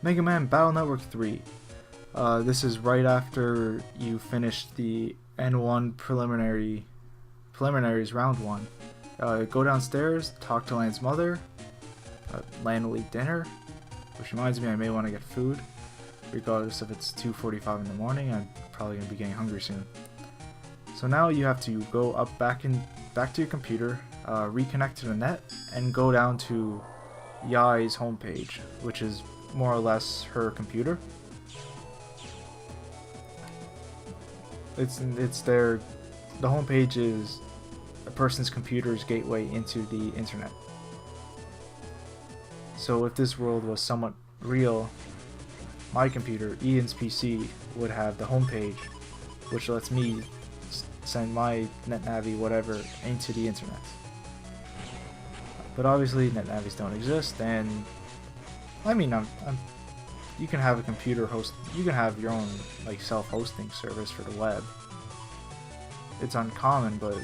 Megaman Battle Network 3. This is right after you finish the N1 preliminaries round 1. Go downstairs, talk to Lan's mother. Lan will eat dinner, which reminds me I may want to get food. Regardless if it's 2:45 in the morning, I'm probably going to be getting hungry soon. So now you have to go up back to your computer, reconnect to the net, and go down to Yai's homepage, which is more or less her computer. It's their the homepage is a person's computer's gateway into the internet. So if this world was somewhat real, my computer, Iain's PC, would have the homepage, which lets me send my NetNavi whatever into the internet. But obviously NetNavis don't exist, and I mean you can have a computer host, you can have your own like self-hosting service for the web. It's uncommon, but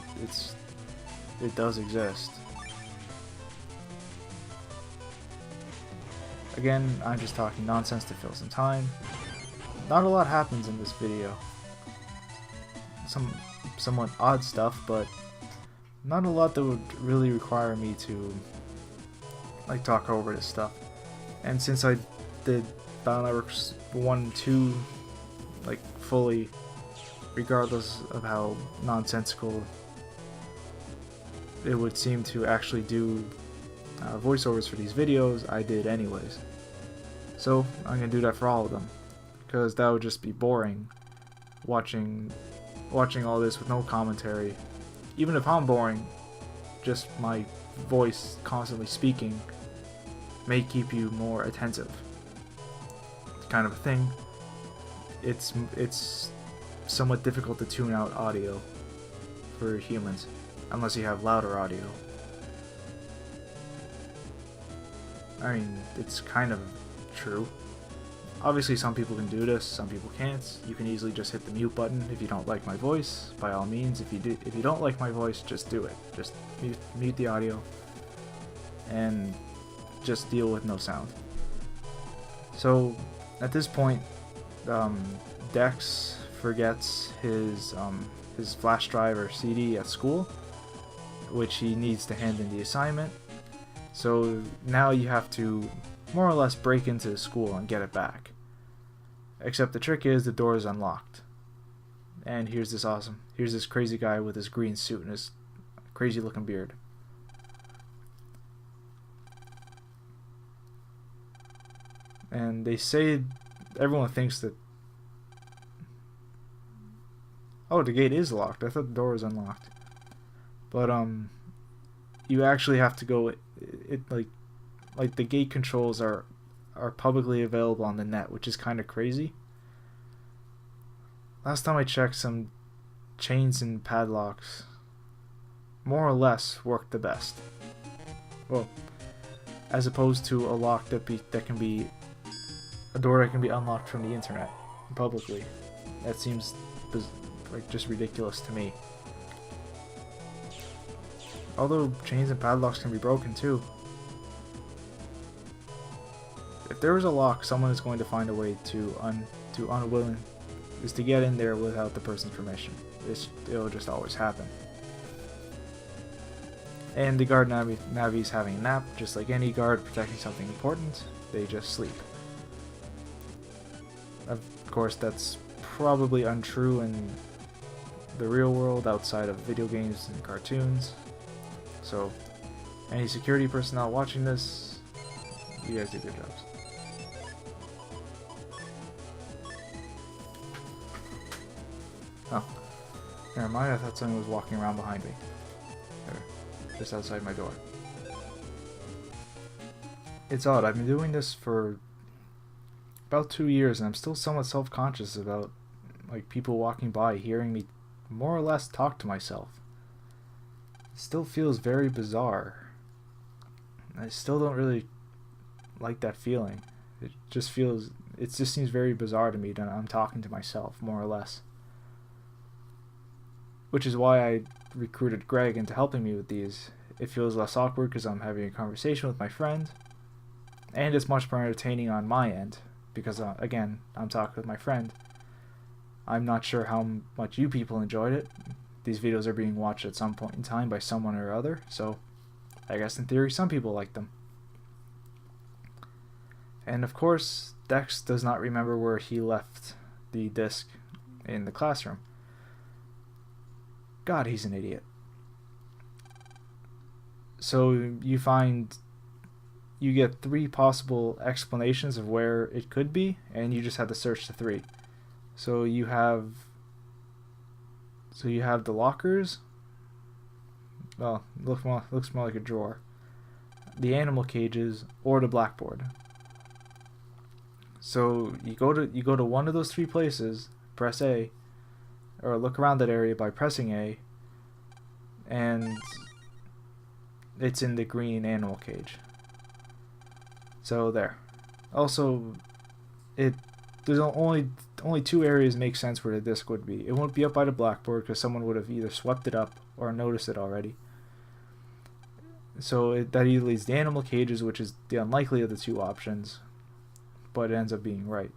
it does exist. Again, I'm just talking nonsense to fill some time. Not a lot happens in this video. Some somewhat odd stuff, but not a lot that would really require me to like talk over this stuff. And since I did Battle Networks 1 and 2 like fully, regardless of how nonsensical it would seem to actually do voiceovers for these videos, I did anyways. So I'm gonna do that for all of them, because that would just be boring watching all this with no commentary. Even if I'm boring, just my voice constantly speaking may keep you more attentive. It's kind of a thing. It's somewhat difficult to tune out audio for humans unless you have louder audio. I mean, it's kind of true. Obviously some people can do this, some people can't. You can easily just hit the mute button if you don't like my voice. By all means, if you don't like my voice, just do it. Just mute the audio and just deal with no sound. So at this point, Dex forgets his flash drive or CD at school, which he needs to hand in the assignment. So now you have to more or less break into the school and get it back. Except the trick is the door is unlocked. And here's this crazy guy with his green suit and his crazy looking beard. And they say everyone thinks that, oh, the gate is locked. I thought the door was unlocked. But you actually have to go like the gate controls are publicly available on the net, which is kind of crazy. Last time I checked, some chains and padlocks more or less work the best. Well, as opposed to a lock that can be a door that can be unlocked from the internet publicly. That seems like just ridiculous to me. Although chains and padlocks can be broken too. If there is a lock, someone is going to find a way to get in there without the person's permission. It'll just always happen. And the guard Navi's having a nap, just like any guard protecting something important. They just sleep. Of course, that's probably untrue in the real world outside of video games and cartoons. So, any security personnel watching this, you guys do good jobs. Oh, never mind, I thought someone was walking around behind me. There, just outside my door. It's odd, I've been doing this for about 2 years and I'm still somewhat self-conscious about like people walking by hearing me more or less talk to myself. It still feels very bizarre. I still don't really like that feeling. It just seems very bizarre to me that I'm talking to myself, more or less. Which is why I recruited Greg into helping me with these. It feels less awkward because I'm having a conversation with my friend, and it's much more entertaining on my end because again, I'm talking with my friend. I'm not sure how much you people enjoyed it. These videos are being watched at some point in time by someone or other, so I guess in theory some people like them. And of course, Dex does not remember where he left the disc in the classroom. God, he's an idiot. So you get 3 possible explanations of where it could be, and you just have to search the 3. So you have the lockers. Well, looks more like a drawer. The animal cages or the blackboard. So you go to one of those 3 places, press A, or look around that area by pressing A, and it's in the green animal cage. So there. Also, there's only 2 areas make sense where the disc would be. It won't be up by the blackboard because someone would have either swept it up or noticed it already. So that either leads the animal cages, which is the unlikely of the 2 options, but it ends up being right.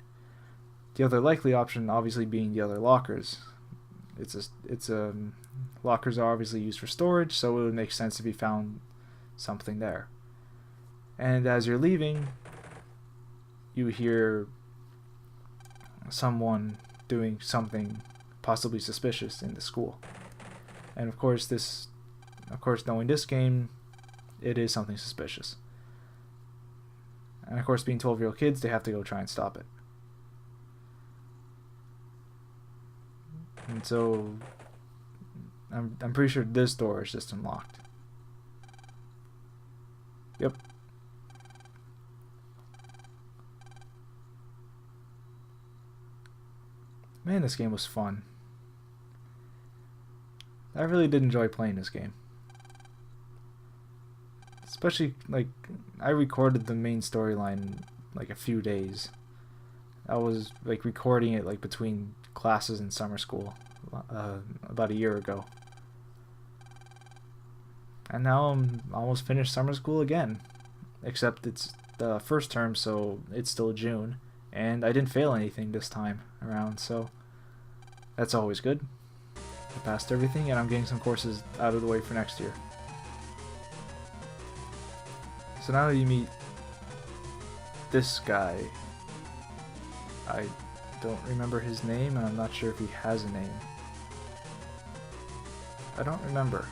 The other likely option, obviously, being the other lockers. Lockers are obviously used for storage, so it would make sense if you found something there. And as you're leaving, you hear someone doing something possibly suspicious in the school. And of course, knowing this game, it is something suspicious. And of course, being 12-year-old kids, they have to go try and stop it. And so I'm pretty sure this door is just unlocked. Yep. Man, this game was fun. I really did enjoy playing this game. Especially, like, I recorded the main storyline in, like, a few days. I was, like, recording it, like, between classes in summer school about a year ago. And now I'm almost finished summer school again. Except it's the first term, so it's still June. And I didn't fail anything this time around, so that's always good. I passed everything, and I'm getting some courses out of the way for next year. So now you meet this guy. I don't remember his name, and I'm not sure if he has a name. I don't remember.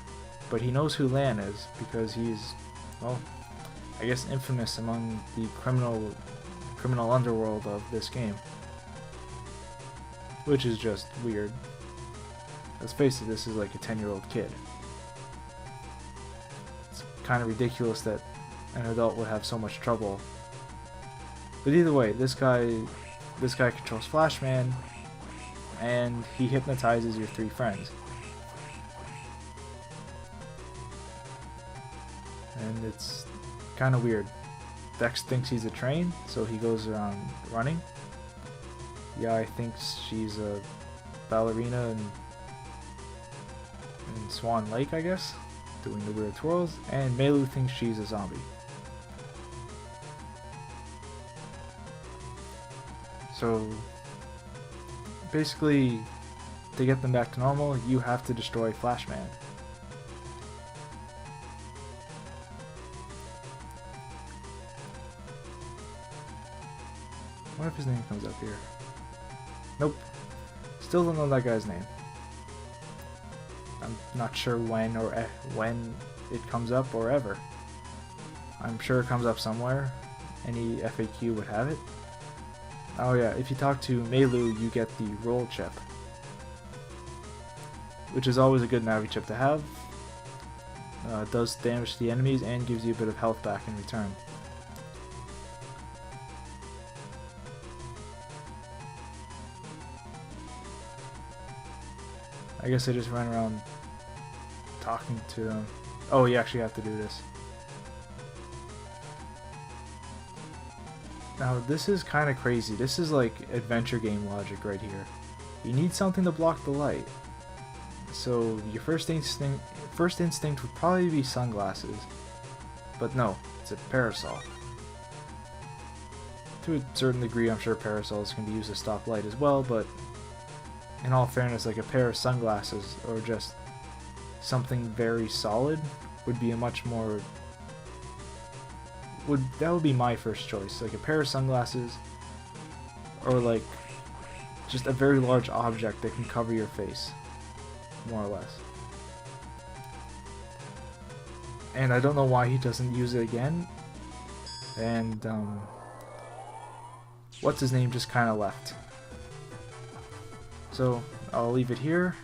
But he knows who Lan is, because he's, well, I guess infamous among the criminal underworld of this game. Which is just weird. Let's face it, this is like a 10-year-old kid. It's kind of ridiculous that an adult would have so much trouble. But either way, this guy controls Flashman, and he hypnotizes your 3 friends. And it's kind of weird. Dex thinks he's a train, so he goes around running. Yai thinks she's a ballerina in Swan Lake, I guess, doing the weird twirls. And Melu thinks she's a zombie. So basically, to get them back to normal, you have to destroy Flashman. What if his name comes up here? Nope. Still don't know that guy's name. I'm not sure when it comes up or ever. I'm sure it comes up somewhere. Any FAQ would have it. Oh yeah, if you talk to Melu, you get the roll chip, which is always a good Navi chip to have. Does damage to the enemies and gives you a bit of health back in return. I guess I just ran around talking to them. Oh, you actually have to do this. Now, this is kind of crazy. This is like adventure game logic right here. You need something to block the light. So your first instinct would probably be sunglasses. But no, it's a parasol. To a certain degree, I'm sure parasols can be used as stop light as well, but in all fairness, like a pair of sunglasses or just something very solid would be a much more... that would be my first choice. Like a pair of sunglasses, or like just a very large object that can cover your face, more or less. And I don't know why he doesn't use it again. And what's his name just kind of left. So I'll leave it here.